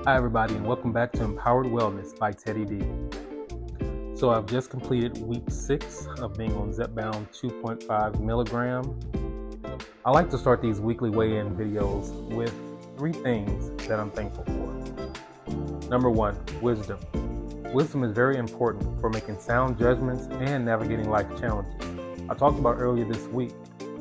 Hi everybody, and welcome back to Empowered Wellness by Teddy D. So I've just completed week 6 of being on Zepbound 2.5 milligram. I like to start these weekly weigh-in videos with 3 things that I'm thankful for. Number 1, wisdom. Wisdom is very important for making sound judgments and navigating life challenges. I talked about earlier this week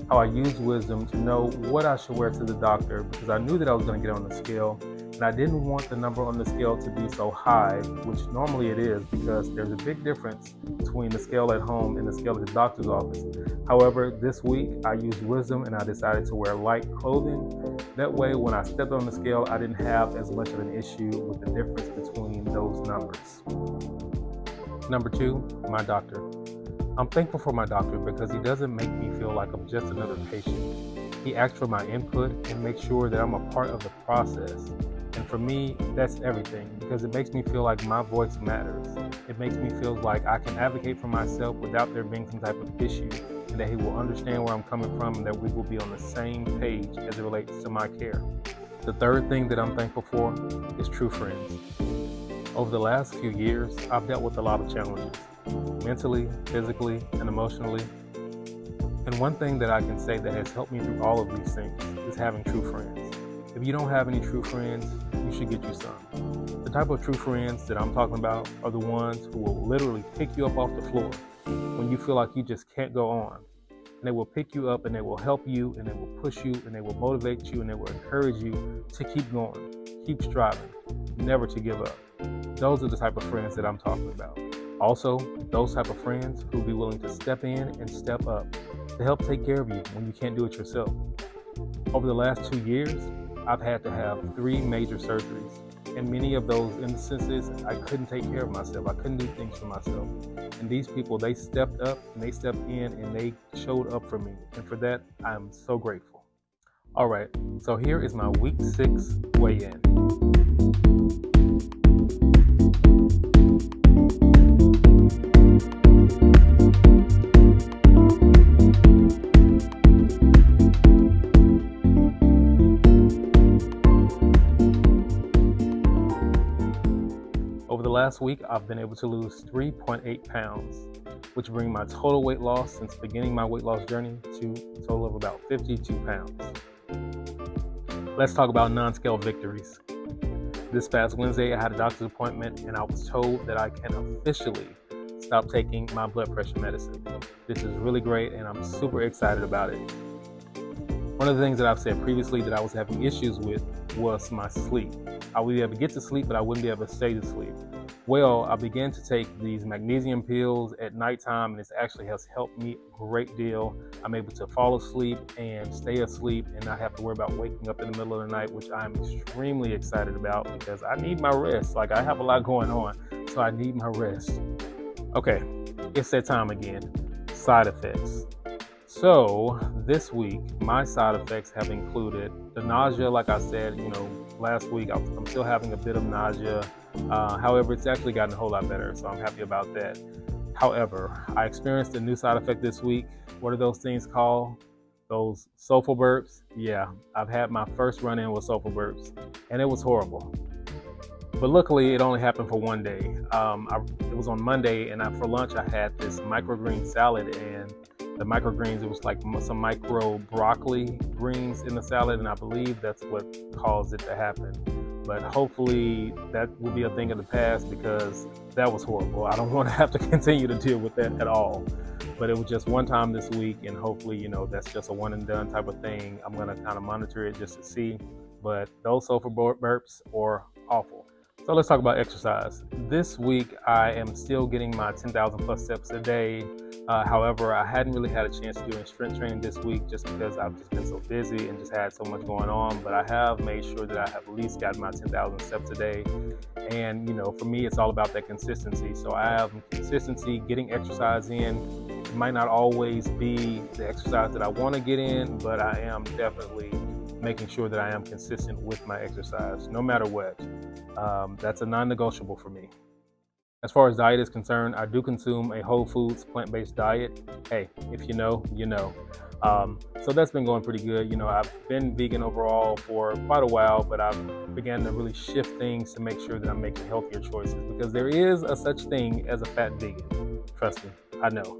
how I used wisdom to know what I should wear to the doctor because I knew that I was going to get on the scale. And I didn't want the number on the scale to be so high, which normally it is because there's a big difference between the scale at home and the scale at the doctor's office. However, this week I used wisdom and I decided to wear light clothing. That way, when I stepped on the scale, I didn't have as much of an issue with the difference between those numbers. Number 2, my doctor. I'm thankful for my doctor because he doesn't make me feel like I'm just another patient. He asks for my input and makes sure that I'm a part of the process. And for me, that's everything because it makes me feel like my voice matters. It makes me feel like I can advocate for myself without there being some type of issue, and that he will understand where I'm coming from and that we will be on the same page as it relates to my care. The third thing that I'm thankful for is true friends. Over the last few years, I've dealt with a lot of challenges, mentally, physically, and emotionally. And one thing that I can say that has helped me through all of these things is having true friends. If you don't have any true friends, you should get you some. The type of true friends that I'm talking about are the ones who will literally pick you up off the floor when you feel like you just can't go on. And they will pick you up and they will help you and they will push you and they will motivate you and they will encourage you to keep going, keep striving, never to give up. Those are the type of friends that I'm talking about. Also, those type of friends who will be willing to step in and step up to help take care of you when you can't do it yourself. Over the last 2 years, I've had to have 3 major surgeries. In many of those instances, I couldn't take care of myself. I couldn't do things for myself. And these people, they stepped up and they stepped in and they showed up for me. And for that, I'm so grateful. All right, so here is my week 6 weigh-in. Over the last week, I've been able to lose 3.8 pounds, which brings my total weight loss since beginning my weight loss journey to a total of about 52 pounds. Let's talk about non-scale victories. This past Wednesday, I had a doctor's appointment and I was told that I can officially stop taking my blood pressure medicine. This is really great and I'm super excited about it. One of the things that I've said previously that I was having issues with was my sleep. I would be able to get to sleep, but I wouldn't be able to stay to sleep. Well, I began to take these magnesium pills at nighttime, and this actually has helped me a great deal. I'm able to fall asleep and stay asleep and not have to worry about waking up in the middle of the night, which I'm extremely excited about because I need my rest. Like, I have a lot going on, so I need my rest. Okay, it's that time again. Side effects. So this week, my side effects have included the nausea. Like I said, last week, I'm still having a bit of nausea. However, it's actually gotten a whole lot better, so I'm happy about that. However, I experienced a new side effect this week. What are those things called? Those sulfur burps. Yeah, I've had my first run-in with sulfur burps, and it was horrible. But luckily, it only happened for one day. It was on Monday, and for lunch, I had this microgreen salad, and the microgreens, it was like some micro broccoli greens in the salad, and I believe that's what caused it to happen. But hopefully that will be a thing of the past because that was horrible. I don't want to have to continue to deal with that at all. But it was just one time this week, and hopefully, that's just a one and done type of thing. I'm going to kind of monitor it just to see. But those sulfur burps are awful. So let's talk about exercise. This week, I am still getting my 10,000 plus steps a day. However, I hadn't really had a chance to do any strength training this week just because I've just been so busy and just had so much going on. But I have made sure that I have at least gotten my 10,000 steps a day. And, for me, it's all about that consistency. So I have consistency, getting exercise in. It might not always be the exercise that I want to get in, but I am definitely making sure that I am consistent with my exercise, no matter what. That's a non-negotiable for me. As far as diet is concerned, I do consume a whole foods, plant-based diet. Hey, if you know, you know. So that's been going pretty good. I've been vegan overall for quite a while, but I've began to really shift things to make sure that I'm making healthier choices, because there is a such thing as a fat vegan. Trust me, I know.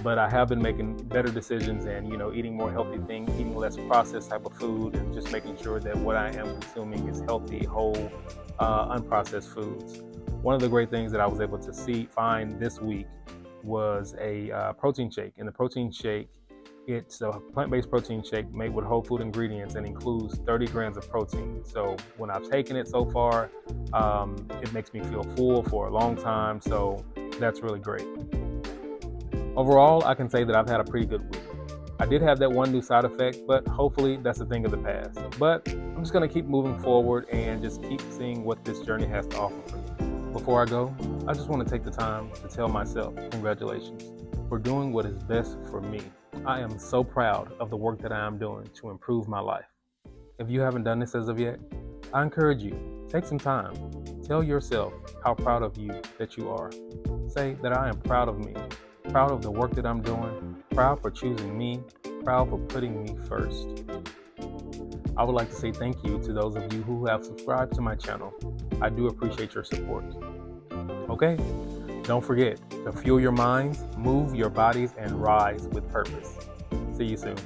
But I have been making better decisions and, eating more healthy things, eating less processed type of food, and just making sure that what I am consuming is healthy, whole, unprocessed foods. One of the great things that I was able to find this week was a protein shake. And the protein shake, it's a plant-based protein shake made with whole food ingredients and includes 30 grams of protein. So when I've taken it so far, it makes me feel full for a long time. So that's really great. Overall, I can say that I've had a pretty good week. I did have that one new side effect, but hopefully that's a thing of the past. But I'm just going to keep moving forward and just keep seeing what this journey has to offer for me. Before I go, I just want to take the time to tell myself congratulations for doing what is best for me. I am so proud of the work that I am doing to improve my life. If you haven't done this as of yet, I encourage you, take some time. Tell yourself how proud of you that you are. Say that I am proud of me, proud of the work that I'm doing, proud for choosing me, proud for putting me first. I would like to say thank you to those of you who have subscribed to my channel. I do appreciate your support. Okay, don't forget to fuel your minds, move your bodies, and rise with purpose. See you soon.